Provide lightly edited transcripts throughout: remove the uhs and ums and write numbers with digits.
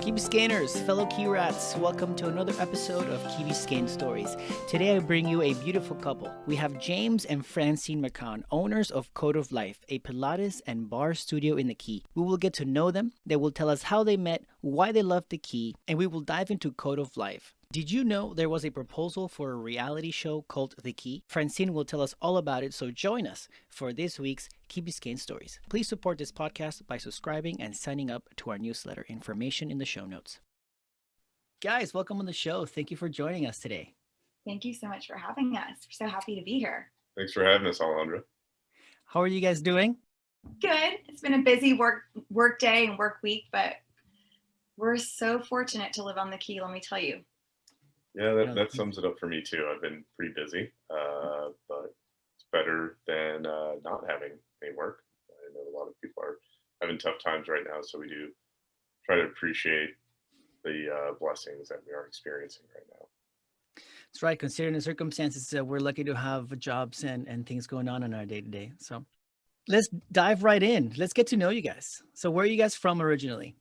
Key Biscayneers, fellow Key Rats, welcome to another episode of Key Biscayne Stories. Today I bring you a beautiful couple. We have James and Francine MaCaughan, owners of Code of Life, a Pilates and bar studio in the Key. We will get to know them, they will tell us how they met, why they love the Key, and we will dive into Code of Life. Did you know there was a proposal for a reality show called The Key? Francine will tell us all about it, so join us for this week's Key Biscayne Stories. Please support this podcast by subscribing and signing up to our newsletter. Information in the show notes. Guys, welcome on the show. Thank you for joining us today. Thank you so much for having us. We're so happy to be here. Thanks for having us, Alejandra. How are you guys doing? Good. It's been a busy work day and work week, but we're so fortunate to live on the Key, let me tell you. Yeah, that sums it up for me too. I've been pretty busy, but it's better than not having any work. I know a lot of people are having tough times right now, so we do try to appreciate the blessings that we are experiencing right now. That's right. Considering the circumstances, we're lucky to have jobs and things going on in our day-to-day. So let's dive right in. Let's get to know you guys. So where are you guys from originally?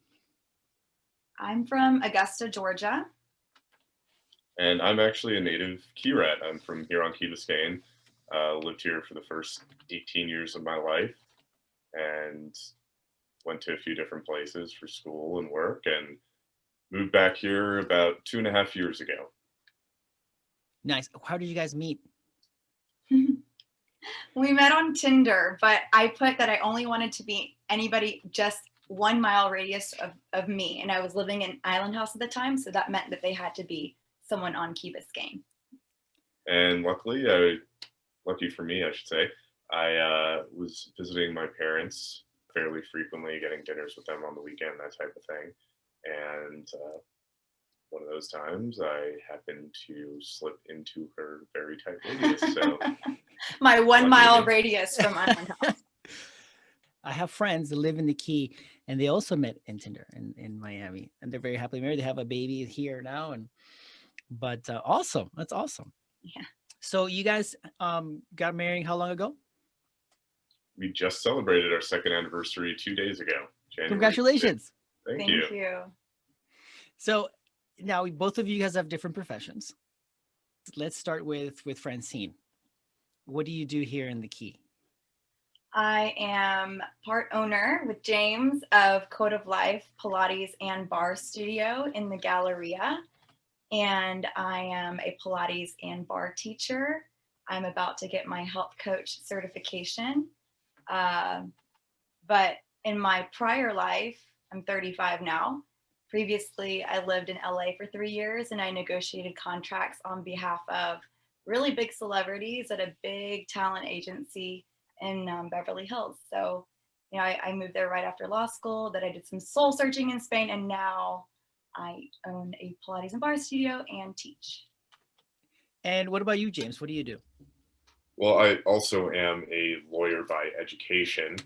I'm from Augusta, Georgia. And I'm actually a native Key Rat. I'm from here on Key Biscayne. Lived here for the first 18 years of my life and went to a few different places for school and work and moved back here about 2.5 years ago. Nice. How did you guys meet? We met on Tinder, but I put that I only wanted to meet anybody just 1 mile radius of me. And I was living in Island House at the time, so that meant that they had to be someone on Key Biscayne. And lucky for me, I should say, I was visiting my parents fairly frequently, getting dinners with them on the weekend, that type of thing. And one of those times I happened to slip into her very tight radius. So my 1 mile radius from Island House. I have friends that live in the Key and they also met in Tinder in Miami, and they're very happily married. They have a baby here now, but awesome. That's awesome. Yeah. So you guys got married how long ago? We just celebrated our second anniversary 2 days ago. January Congratulations. 6th. Thank you. So now both of you guys have different professions. Let's start with Francine. What do you do here in the Key? I am part owner with James of Code of Life, Pilates and bar studio in the Galleria. And I am a Pilates and bar teacher. I'm about to get my health coach certification. But in my prior life, I'm 35 now. Previously, I lived in LA for 3 years and I negotiated contracts on behalf of really big celebrities at a big talent agency in Beverly Hills. So, I moved there right after law school, that I did some soul searching in Spain, and now I own a Pilates and bar studio and teach. And what about you, James? What do you do? Well, I also am a lawyer by education.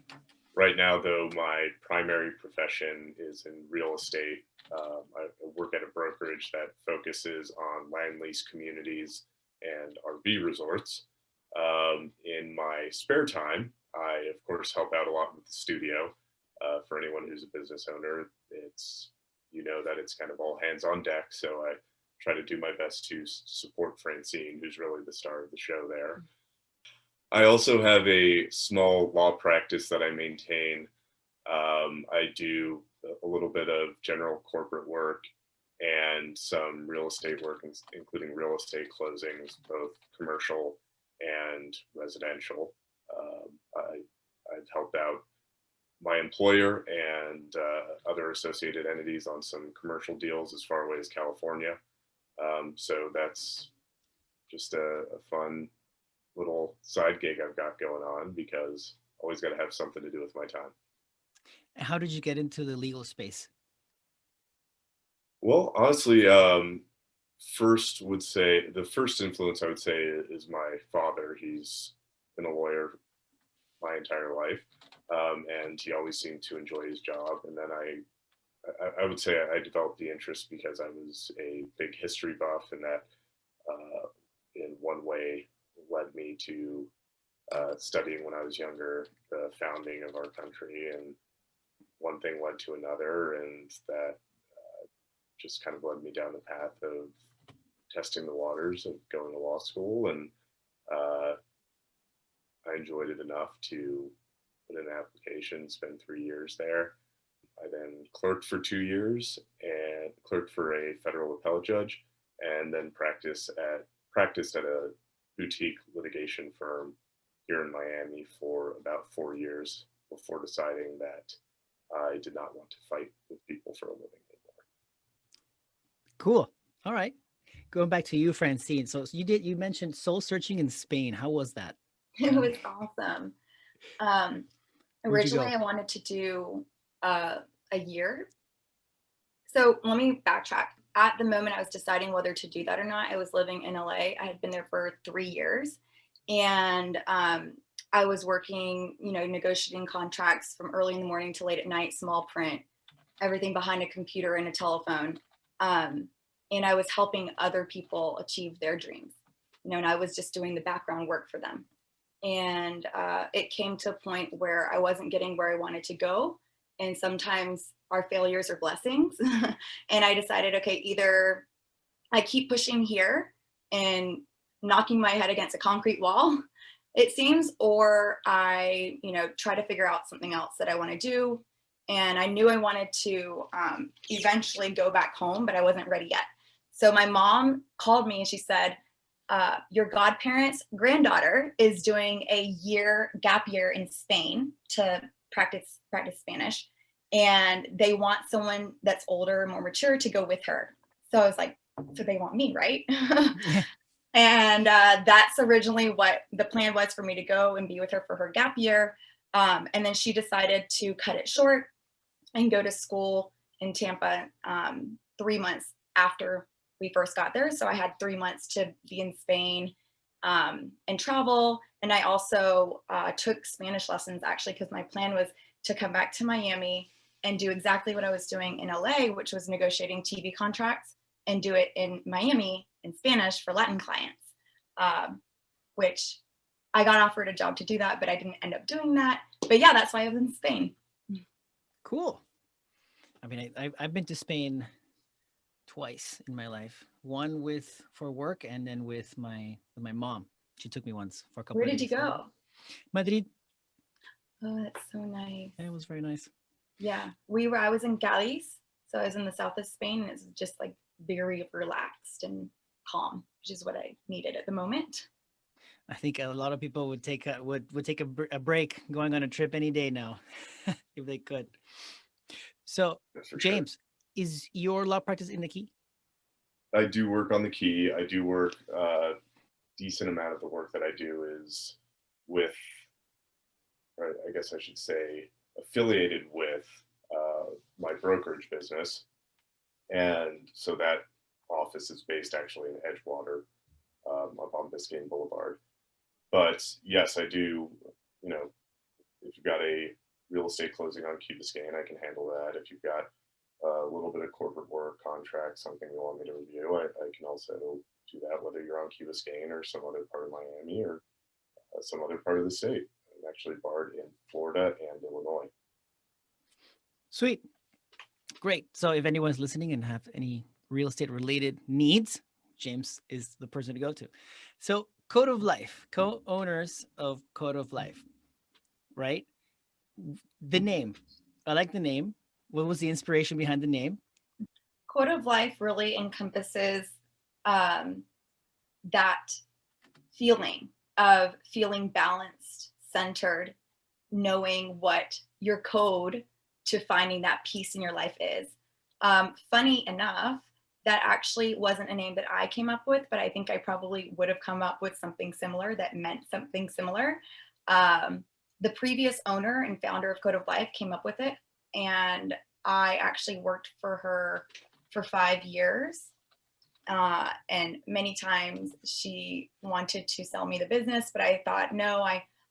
Right now, though, my primary profession is in real estate. I work at a brokerage that focuses on land lease communities and RV resorts. In my spare time, I, of course, help out a lot with the studio. For anyone who's a business owner, that it's kind of all hands on deck. So I try to do my best to support Francine, who's really the star of the show there. I also have a small law practice that I maintain. I do a little bit of general corporate work and some real estate work, including real estate closings, both commercial and residential. I've helped out my employer and other associated entities on some commercial deals as far away as California. So that's just a fun little side gig I've got going on, because always got to have something to do with my time. How did you get into the legal space? Well, honestly, the first influence I would say is my father. He's been a lawyer my entire life, and he always seemed to enjoy his job. And then I would say I developed the interest because I was a big history buff, and that in one way led me to studying when I was younger the founding of our country, and one thing led to another, and that just kind of led me down the path of testing the waters of going to law school. And I enjoyed it enough to put in an application, spend 3 years there. I then clerked for 2 years and clerked for a federal appellate judge, and then practiced at a boutique litigation firm here in Miami for about 4 years before deciding that I did not want to fight with people for a living anymore. Cool. All right. Going back to you, Francine. So you mentioned soul searching in Spain. How was that? It was awesome. Originally, I wanted to do a year. So let me backtrack. At the moment I was deciding whether to do that or not, I was living in LA. I had been there for 3 years, and I was working, negotiating contracts from early in the morning to late at night, small print, everything behind a computer and a telephone. And I was helping other people achieve their dreams, and I was just doing the background work for them. And it came to a point where I wasn't getting where I wanted to go. And sometimes our failures are blessings. And I decided, okay, either I keep pushing here and knocking my head against a concrete wall, it seems, or I, try to figure out something else that I want to do. And I knew I wanted to eventually go back home, but I wasn't ready yet. So my mom called me and she said, your godparents' granddaughter is doing a gap year in Spain to practice Spanish. And they want someone that's older, more mature to go with her. So I was like, so they want me, right? And that's originally what the plan was, for me to go and be with her for her gap year. And then she decided to cut it short and go to school in Tampa 3 months after we first got there. So I had 3 months to be in Spain and travel. And I also took Spanish lessons, actually, because my plan was to come back to Miami and do exactly what I was doing in LA, which was negotiating TV contracts, and do it in Miami in Spanish for Latin clients, which I got offered a job to do that, but I didn't end up doing that. But yeah, that's why I was in Spain. Cool. I mean, I've been to Spain twice in my life. One for work, and then with my mom. She took me once for a couple of days. Where did you go? Madrid. Oh, that's so nice. Yeah, it was very nice. Yeah, I was in Galice, so I was in the south of Spain, and it's just like very relaxed and calm, which is what I needed at the moment. I think a lot of people would take a break going on a trip any day now, if they could. So, James, is your law practice in the Key? I do work on the Key. I do work, decent amount of the work that I do is with, I guess I should say, affiliated with my brokerage business. And so that office is based actually in Edgewater, up on Biscayne Boulevard. But yes, I do, if you've got a real estate closing on Key Biscayne, I can handle that. If you've got a little bit of corporate work, contract, something you want me to review, I can also do that, whether you're on Key Biscayne or some other part of Miami or some other part of the state. I'm actually barred in Florida and Illinois. Sweet. Great. So if anyone's listening and have any real estate related needs, James is the person to go to. So Code of Life, co-owners of Code of Life, right? The name. I like the name. What was the inspiration behind the name? Code of Life really encompasses that feeling of feeling balanced, centered, knowing what your code to finding that peace in your life is. Funny enough, that actually wasn't a name that I came up with, but I think I probably would have come up with something similar that meant something similar. The previous owner and founder of Code of Life came up with it, and I actually worked for her for 5 years. And many times she wanted to sell me the business, but I thought, no,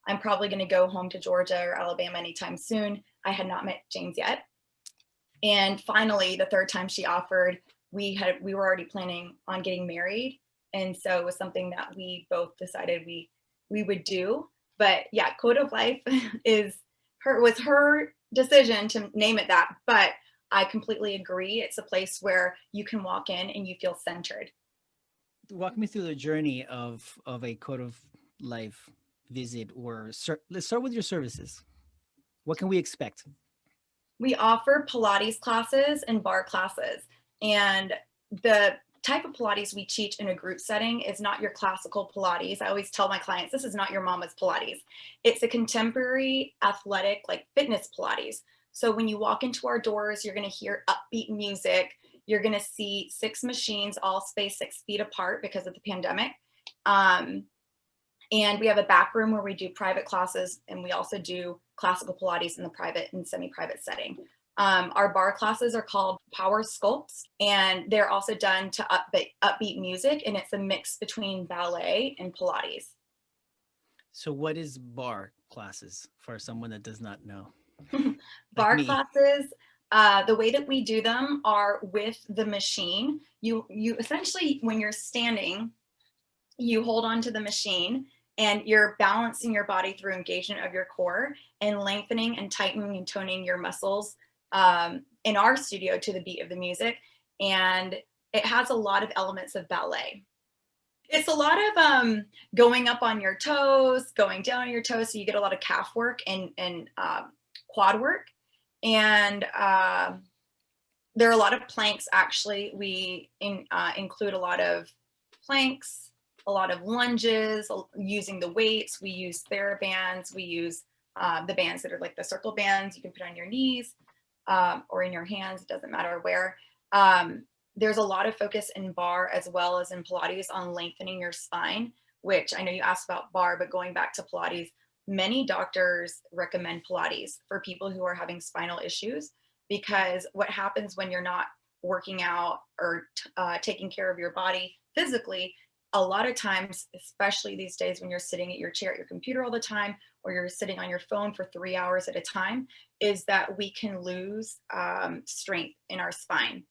I'm probably going to go home to Georgia or Alabama anytime soon. I had not met James yet. And finally, the third time she offered, we were already planning on getting married. And so it was something that we both decided we would do. But yeah, Code of Life was her decision to name it that. But I completely agree. It's a place where you can walk in and you feel centered. Walk me through the journey of a Code of Life visit, or let's start with your services. What can we expect? We offer Pilates classes and bar classes. And the type of Pilates we teach in a group setting is not your classical Pilates. I always tell my clients, this is not your mama's Pilates. It's a contemporary athletic, like fitness Pilates. So when you walk into our doors, you're going to hear upbeat music. You're going to see 6 machines all spaced 6 feet apart because of the pandemic. And we have a back room where we do private classes, and we also do classical Pilates in the private and semi-private setting. Our bar classes are called Power Sculpts, and they're also done to upbeat music, and it's a mix between ballet and Pilates. So what is bar classes for someone that does not know? Bar classes, the way that we do them are with the machine. You essentially, when you're standing, you hold on to the machine and you're balancing your body through engagement of your core and lengthening and tightening and toning your muscles in our studio to the beat of the music. And it has a lot of elements of ballet. It's a lot of going up on your toes, going down on your toes. So you get a lot of calf work and quad work. And there are a lot of planks, actually. We include a lot of planks, a lot of lunges, using the weights. We use TheraBands. We use the bands that are like the circle bands you can put on your knees or in your hands. It doesn't matter where. There's a lot of focus in bar as well as in Pilates on lengthening your spine, which I know you asked about bar, but going back to Pilates, many doctors recommend Pilates for people who are having spinal issues, because what happens when you're not working out or taking care of your body physically, a lot of times, especially these days when you're sitting at your chair at your computer all the time, or you're sitting on your phone for 3 hours at a time, is that we can lose strength in our spine.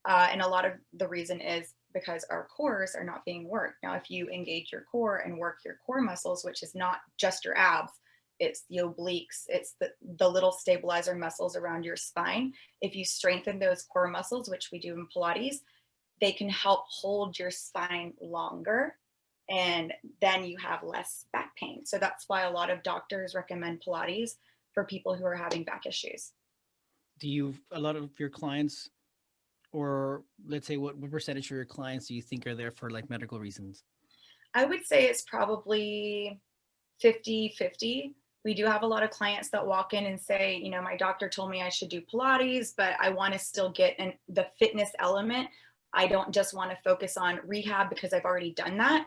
And a lot of the reason is because our cores are not being worked. Now, if you engage your core and work your core muscles, which is not just your abs, it's the obliques, it's the little stabilizer muscles around your spine. If you strengthen those core muscles, which we do in Pilates, they can help hold your spine longer, and then you have less back pain. So that's why a lot of doctors recommend Pilates for people who are having back issues. A lot of your clients, or let's say what percentage of your clients do you think are there for like medical reasons? I would say it's probably 50-50. We do have a lot of clients that walk in and say, you know, my doctor told me I should do Pilates, but I want to still get the fitness element. I don't just want to focus on rehab because I've already done that.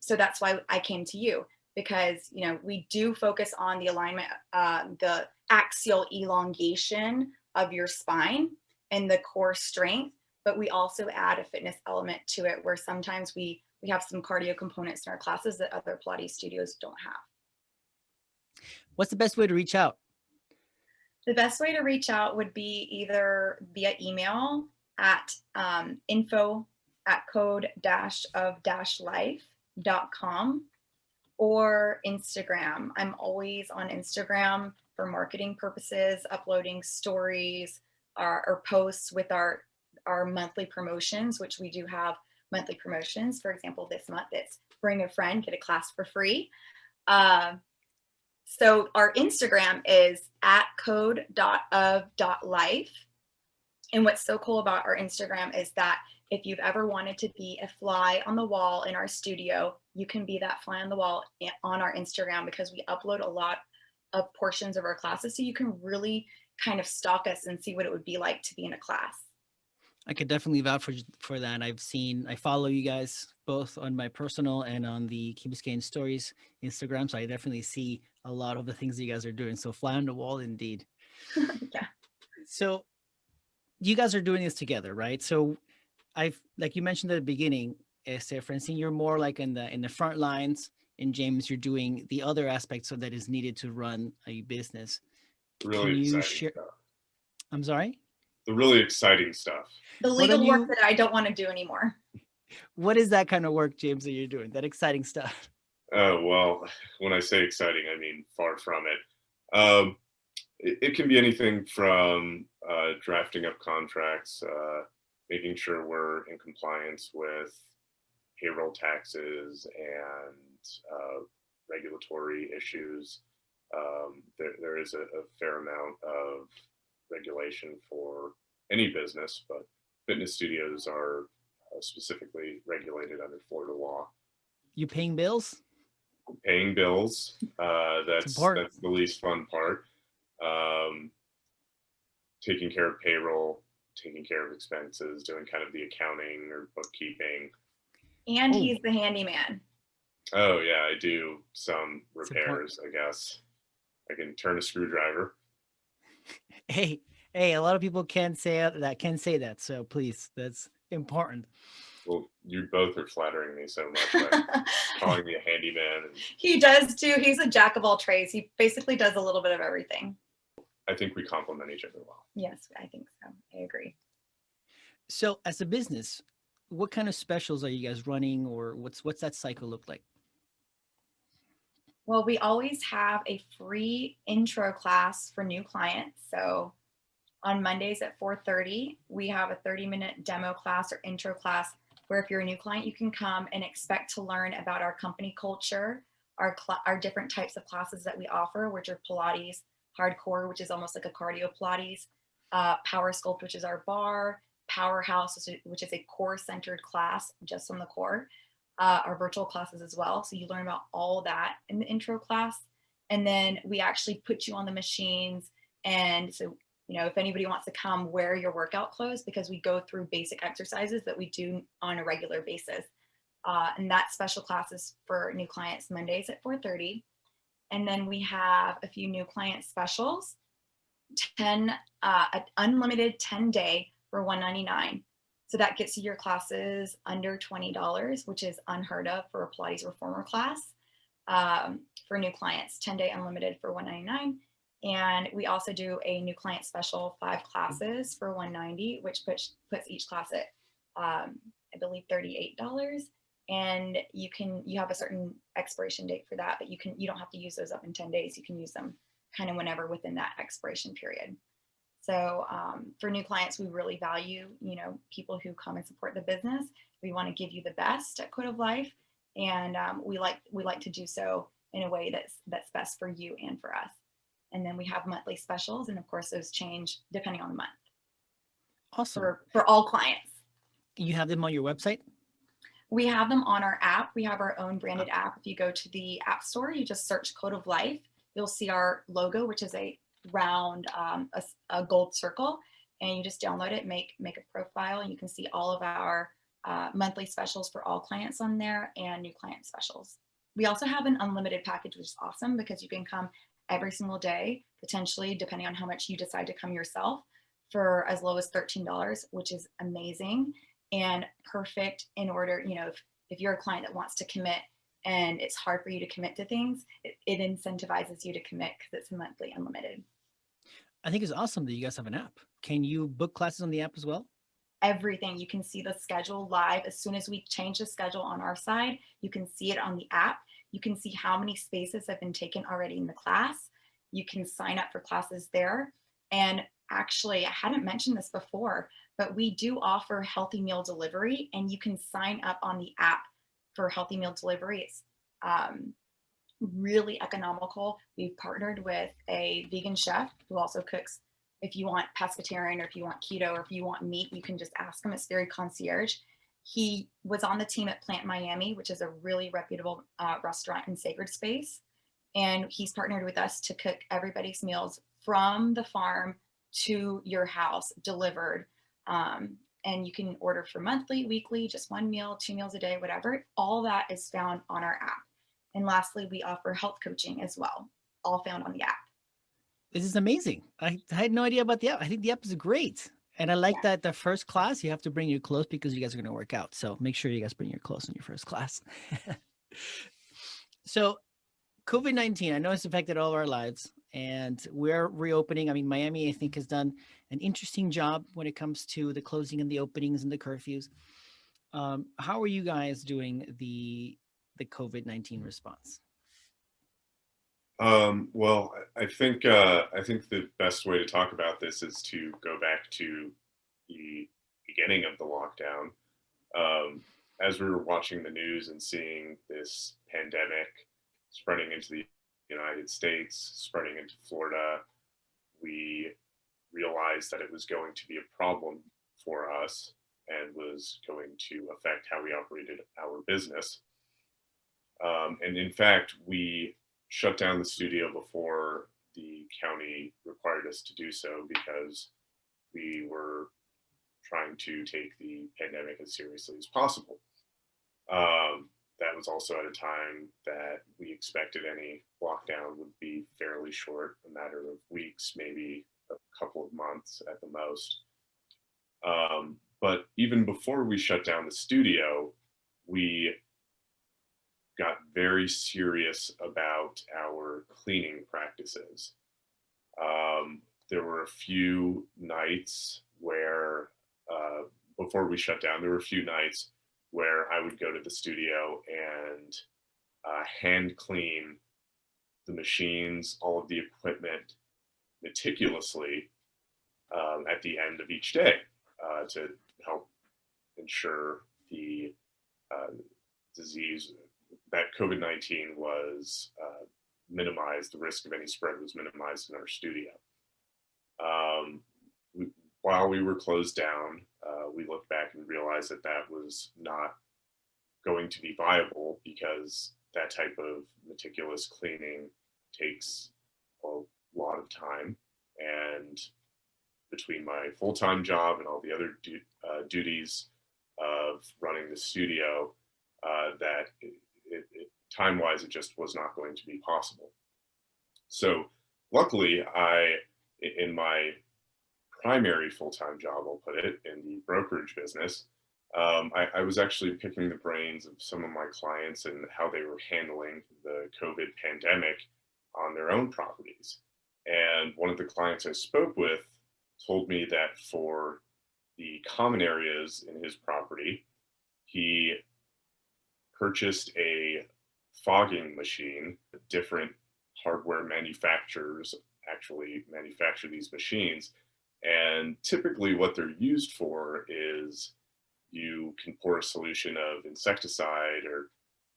So that's why I came to you, because, you know, we do focus on the alignment, the axial elongation of your spine and the core strength, but we also add a fitness element to it, where sometimes we have some cardio components in our classes that other Pilates studios don't have. What's the best way to reach out? The best way to reach out would be either via email at info@code-of-life.com or Instagram. I'm always on Instagram for marketing purposes, uploading stories or posts with our monthly promotions, which we do have monthly promotions. For example, this month it's bring a friend, get a class for free. So our Instagram is @code.of.life. And what's so cool about our Instagram is that if you've ever wanted to be a fly on the wall in our studio, you can be that fly on the wall on our Instagram, because we upload a lot of portions of our classes. So you can really kind of stalk us and see what it would be like to be in a class. I could definitely vouch for that. I follow you guys both on my personal and on the Key Biscayne Stories Instagram. So I definitely see a lot of the things that you guys are doing. So fly on the wall indeed. Yeah. So you guys are doing this together, right? So like you mentioned at the beginning, Francine, you're more like in the front lines, and James, you're doing the other aspects of that is needed to run a business. Really Can you exciting share? stuff. I'm sorry? The really exciting stuff. The legal work that I don't want to do anymore. What is that kind of work, James, that you're doing? That exciting stuff? Oh, well, when I say exciting, I mean far from it. It can be anything from drafting up contracts, making sure we're in compliance with payroll taxes and regulatory issues. There is a fair amount of regulation for any business, but fitness studios are specifically regulated under Florida law. You paying bills? Paying bills, that's important. the least fun part. Taking care of payroll, taking care of expenses, doing kind of the accounting or bookkeeping. And he's the handyman. Oh yeah, I do some repairs, I guess. I can turn a screwdriver. Hey, a lot of people can't say that. So please, that's important. Well, you both are flattering me so much by calling me a handyman. He does too. He's a jack of all trades. He basically does a little bit of everything. I think we complement each other well. Yes, I think so. I agree. So as a business, what kind of specials are you guys running, or what's that cycle look like? Well, we always have a free intro class for new clients. So on Mondays at 4:30, we have a 30-minute demo class or intro class where if you're a new client, you can come and expect to learn about our company culture, our different types of classes that we offer, which are Pilates, hardcore, which is almost like a cardio Pilates, Power Sculpt, which is our bar, Powerhouse, which is a core-centered class just on the core, our virtual classes as well. So you learn about all that in the intro class. And then we actually put you on the machines. And so, if anybody wants to come, wear your workout clothes, because we go through basic exercises that we do on a regular basis. And that special class is for new clients Mondays at 4:30. And then we have a few new client specials, an unlimited 10-day for $199. So that gets you your classes under $20, which is unheard of for a Pilates reformer class. For new clients, 10-day unlimited for $199. And we also do a new client special, 5 classes for $190, which puts each class at, I believe, $38. And you have a certain expiration date for that, but you don't have to use those up in 10 days. You can use them kind of whenever within that expiration period. So for new clients, we really value, people who come and support the business. We want to give you the best at Code of Life, and we like to do so in a way that's best for you and for us. And then we have monthly specials, and of course, those change depending on the month. Awesome. For all clients. You have them on your website? We have them on our app. We have our own branded app. If you go to the App Store, you just search Code of Life. You'll see our logo, which is a round, a gold circle, and you just download it, make a profile, and you can see all of our monthly specials for all clients on there and new client specials. We also have an unlimited package, which is awesome because you can come every single day, potentially, depending on how much you decide to come yourself, for as low as $13, which is amazing and perfect in order, if you're a client that wants to commit and it's hard for you to commit to things, it incentivizes you to commit because it's monthly unlimited. I think it's awesome that you guys have an app. Can you book classes on the app as well? Everything. You can see the schedule live. As soon as we change the schedule on our side, you can see it on the app. You can see how many spaces have been taken already in the class. You can sign up for classes there. And actually, I hadn't mentioned this before, but we do offer healthy meal delivery, and you can sign up on the app for healthy meal delivery. It's really economical. We've partnered with a vegan chef who also cooks. If you want pescatarian, or if you want keto, or if you want meat, you can just ask him. It's very concierge. He was on the team at Plant Miami, which is a really reputable restaurant in Sacred Space. And he's partnered with us to cook everybody's meals from the farm to your house, delivered. And you can order for monthly, weekly, just 1 meal, 2 meals a day, whatever. All that is found on our app. And lastly, we offer health coaching as well, all found on the app. This is amazing. I had no idea about the app. I think the app is great. And I like that the first class, you have to bring your clothes because you guys are going to work out. So make sure you guys bring your clothes in your first class. So COVID-19, I know it's affected all of our lives, and we're reopening. I mean, Miami, I think, has done an interesting job when it comes to the closing and the openings and the curfews. How are you guys doing the COVID-19 response? Well, I think the best way to talk about this is to go back to the beginning of the lockdown. Um, as we were watching the news and seeing this pandemic spreading into the United States, spreading into Florida, we realized that it was going to be a problem for us and was going to affect how we operated our business. And in fact, we shut down the studio before the county required us to do so because we were trying to take the pandemic as seriously as possible. That was also at a time that we expected any lockdown would be fairly short, a matter of weeks, maybe a couple of months at the most. But even before we shut down the studio, we got very serious about our cleaning practices. There were a few nights where, before we shut down, there were a few nights where I would go to the studio and hand clean the machines, all of the equipment meticulously at the end of each day to help ensure the disease that COVID-19 was minimized, the risk of any spread was minimized in our studio. While we were closed down, we looked back and realized that that was not going to be viable because that type of meticulous cleaning takes a lot of time. And between my full-time job and all the other duties of running the studio, that time-wise, it just was not going to be possible. So luckily, in my primary full-time job, I'll put it, in the brokerage business, I was actually picking the brains of some of my clients and how they were handling the COVID pandemic on their own properties. And one of the clients I spoke with told me that for the common areas in his property, he purchased a fogging machine. Different hardware manufacturers actually manufacture these machines. And typically what they're used for is you can pour a solution of insecticide or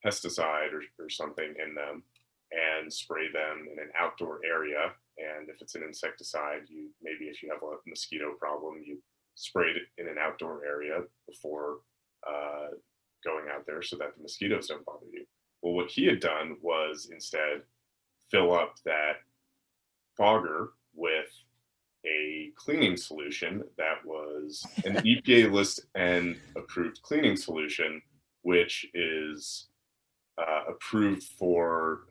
pesticide or something in them and spray them in an outdoor area. And if it's an insecticide, maybe if you have a mosquito problem, you spray it in an outdoor area before going out there so that the mosquitoes don't bother you. Well, what he had done was instead fill up that fogger with a cleaning solution that was an EPA list and approved cleaning solution, which is approved for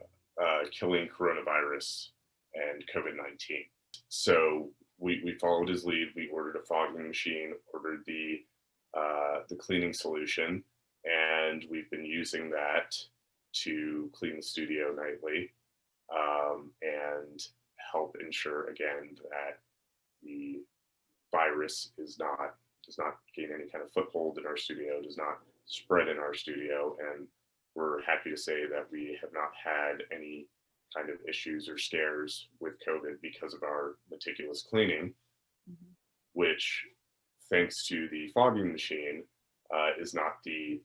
killing coronavirus and COVID-19. So we followed his lead. We ordered a fogging machine, ordered the cleaning solution, and we've been using that to clean the studio nightly and help ensure again that the virus does not gain any kind of foothold in our studio, does not spread in our studio, and we're happy to say that we have not had any kind of issues or scares with COVID because of our meticulous cleaning, which, thanks to the fogging machine, is not the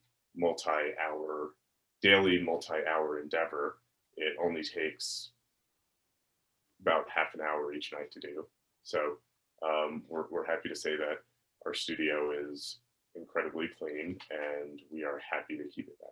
daily multi-hour endeavor. It only takes about half an hour each night to do. So we're happy to say that our studio is incredibly clean and we are happy to keep it that way.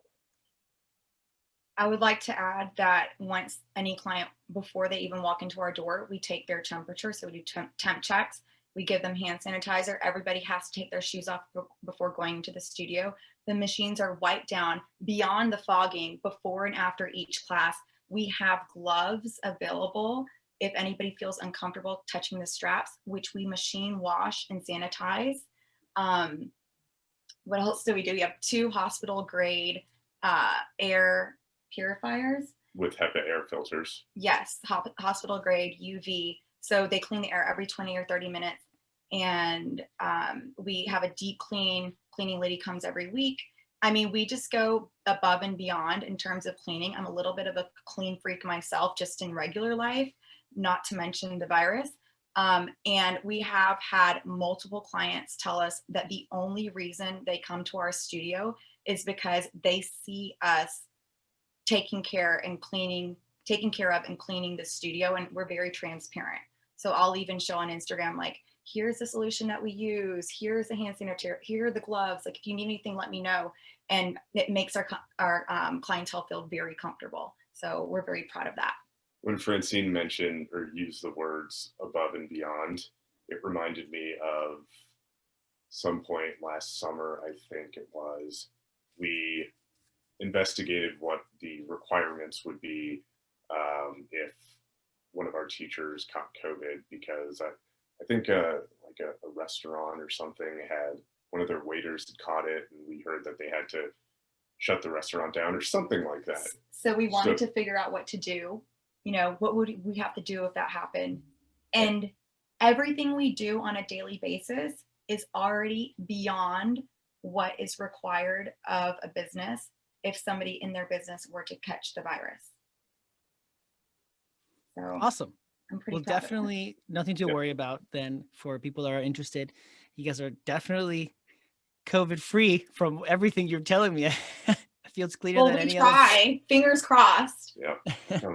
I would like to add that once any client, before they even walk into our door, we take their temperature. So we do temp checks. We give them hand sanitizer. Everybody has to take their shoes off before going into the studio. The machines are wiped down beyond the fogging before and after each class. We have gloves available if anybody feels uncomfortable touching the straps, which we machine wash and sanitize. What else do? We have 2 hospital grade air purifiers. With HEPA air filters. Yes, hospital grade UV. So they clean the air every 20 or 30 minutes. And we have a deep cleaning lady comes every week. I mean, we just go above and beyond in terms of cleaning. I'm a little bit of a clean freak myself, just in regular life, not to mention the virus. And we have had multiple clients tell us that the only reason they come to our studio is because they see us taking care and cleaning, taking care of and cleaning the studio, and we're very transparent. So I'll even show on Instagram, like, here's the solution that we use, here's the hand sanitizer, here are the gloves, like if you need anything, let me know. And it makes our clientele feel very comfortable. So we're very proud of that. When Francine mentioned or used the words above and beyond, it reminded me of some point last summer, I think it was, we investigated what the requirements would be if one of our teachers caught COVID, because I think like a restaurant or something had one of their waiters had caught it, and we heard that they had to shut the restaurant down or something like that. So we wanted to figure out what to do. You know, what would we have to do if that happened? And everything we do on a daily basis is already beyond what is required of a business if somebody in their business were to catch the virus. So Awesome. I'm pretty Well, proud definitely nothing to worry about then for people that are interested. You guys are definitely COVID free from everything you're telling me. It feels cleaner than any other. Fingers crossed. Yeah,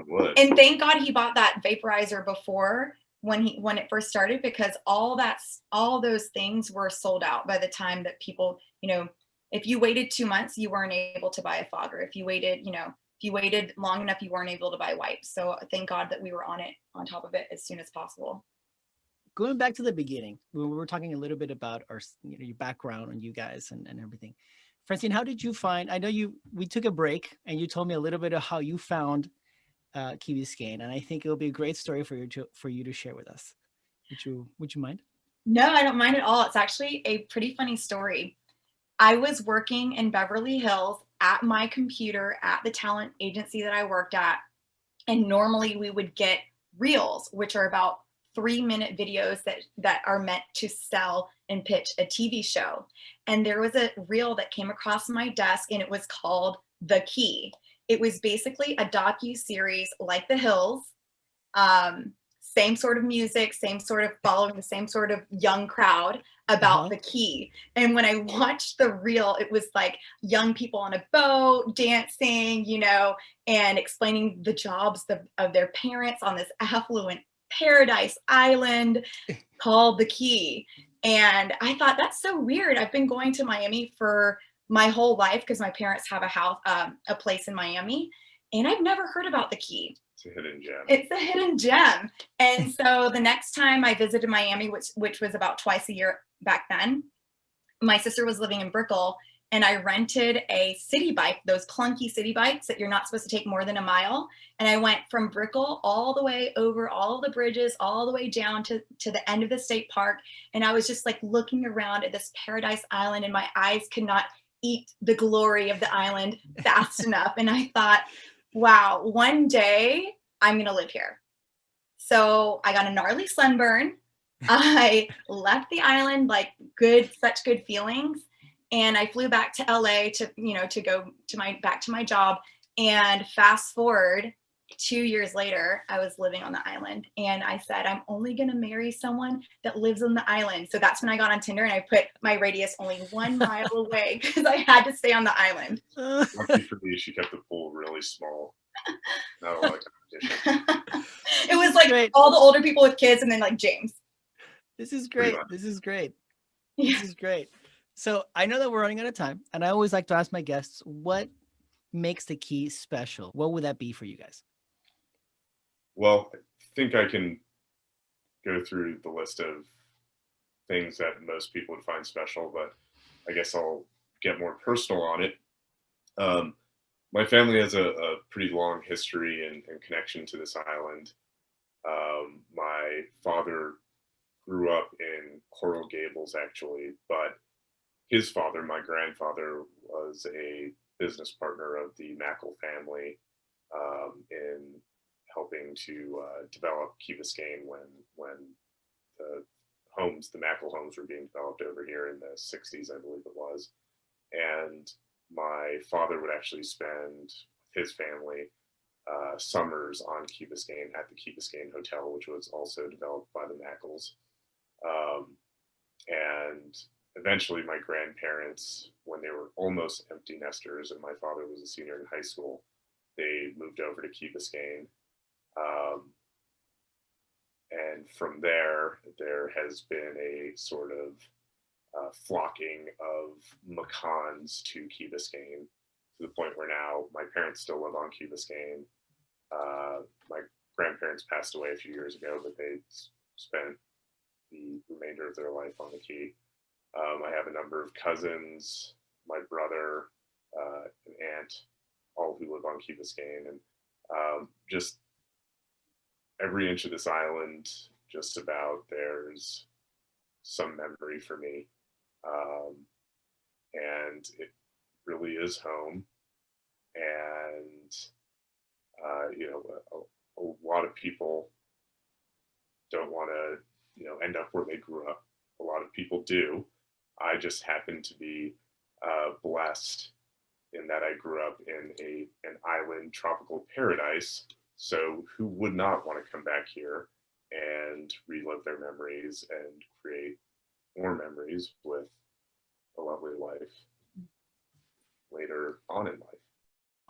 wood. And thank God he bought that vaporizer before when it first started, because all those things were sold out by the time that people, you know, if you waited 2 months, you weren't able to buy a fogger. If you waited, you know, if you waited long enough, you weren't able to buy wipes. So thank God that we were on top of it as soon as possible. Going back to the beginning, we were talking a little bit about our, you know, your background on you guys and everything. Francine, how did you find? I know we took a break and you told me a little bit of how you found Key Biscayne, and I think it'll be a great story for you to share with us. Would you mind? No, I don't mind at all. It's actually a pretty funny story. I was working in Beverly Hills at my computer at the talent agency that I worked at, and normally we would get reels, which are about 3-minute videos that are meant to sell and pitch a TV show. And there was a reel that came across my desk, and it was called The Key. It was basically a docu-series like The Hills, same sort of music, same sort of following the same sort of young crowd about the key. And when I watched the reel, it was like young people on a boat dancing, you know, and explaining the jobs of their parents on this affluent paradise island called the Key. And I thought, that's so weird. I've been going to Miami for my whole life because my parents have a place in Miami, and I've never heard about the Key. It's a hidden gem. It's a hidden gem. And so the next time I visited Miami, which was about twice a year back then, my sister was living in Brickell, and I rented a city bike, those clunky city bikes that you're not supposed to take more than a mile. And I went from Brickell all the way over all the bridges, all the way down to the end of the state park. And I was just like looking around at this paradise island, and my eyes could not eat the glory of the island fast enough. And I thought, wow, one day I'm going to live here. So I got a gnarly sunburn. I left the island, like such good feelings. And I flew back to LA to go back to my job. And fast forward 2 years later, I was living on the island, and I said, I'm only going to marry someone that lives on the island. So that's when I got on Tinder, and I put my radius only 1 mile away because I had to stay on the island. Lucky for me, she kept the pool really small. Not a lot of competition. It was like great. All the older people with kids, and then like James. This is great. This is great. This is great. So I know that we're running out of time, and I always like to ask my guests, what makes the Key special? What would that be for you guys? Well, I think I can go through the list of things that most people would find special, but I guess I'll get more personal on it. My family has a pretty long history and connection to this island. My father grew up in Coral Gables, actually, but his father, my grandfather, was a business partner of the MaCaughan family in helping to develop Key Biscayne when the MaCaughan homes were being developed over here in the 60s, I believe it was. And my father would actually spend his family summers on Key Biscayne at the Key Biscayne Hotel, which was also developed by the MaCaughans. And eventually my grandparents, when they were almost empty nesters and my father was a senior in high school, they moved over to Key Biscayne. And from there, there has been a sort of flocking of MaCaughans to Key Biscayne, to the point where now my parents still live on Key Biscayne. My grandparents passed away a few years ago, but they spent the remainder of their life on the Key. I have a number of cousins, my brother, an aunt, all who live on Key Biscayne, and just every inch of this island, just about, there's some memory for me. And it really is home. And, a lot of people don't want to, end up where they grew up. A lot of people do. I just happen to be blessed in that I grew up in an island tropical paradise. So who would not want to come back here and relive their memories and create more memories with a lovely life later on in life?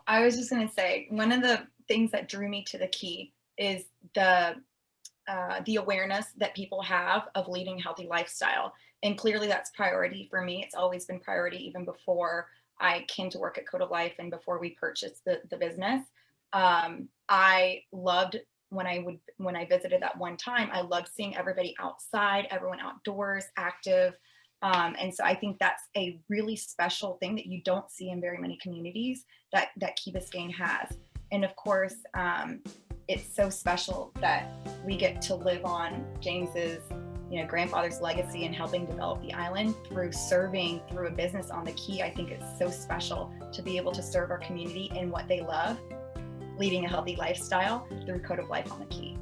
I was just going to say, one of the things that drew me to the Key is the awareness that people have of leading a healthy lifestyle. And clearly that's priority for me. It's always been priority even before I came to work at Code of Life and before we purchased the business. I loved when I visited that one time, I loved seeing everybody outside, everyone outdoors, active. And so I think that's a really special thing that you don't see in very many communities that Key Biscayne has. And of course, it's so special that we get to live on James's, grandfather's legacy in helping develop the island through serving through a business on the Key. I think it's so special to be able to serve our community in what they love, leading a healthy lifestyle through Code of Life on the Key.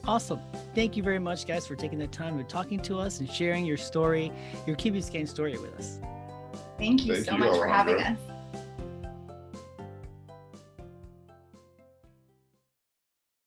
Awesome. Thank you very much, guys, for taking the time and talking to us and sharing your story, your Key Biscayne story with us. Thank you so much for having us.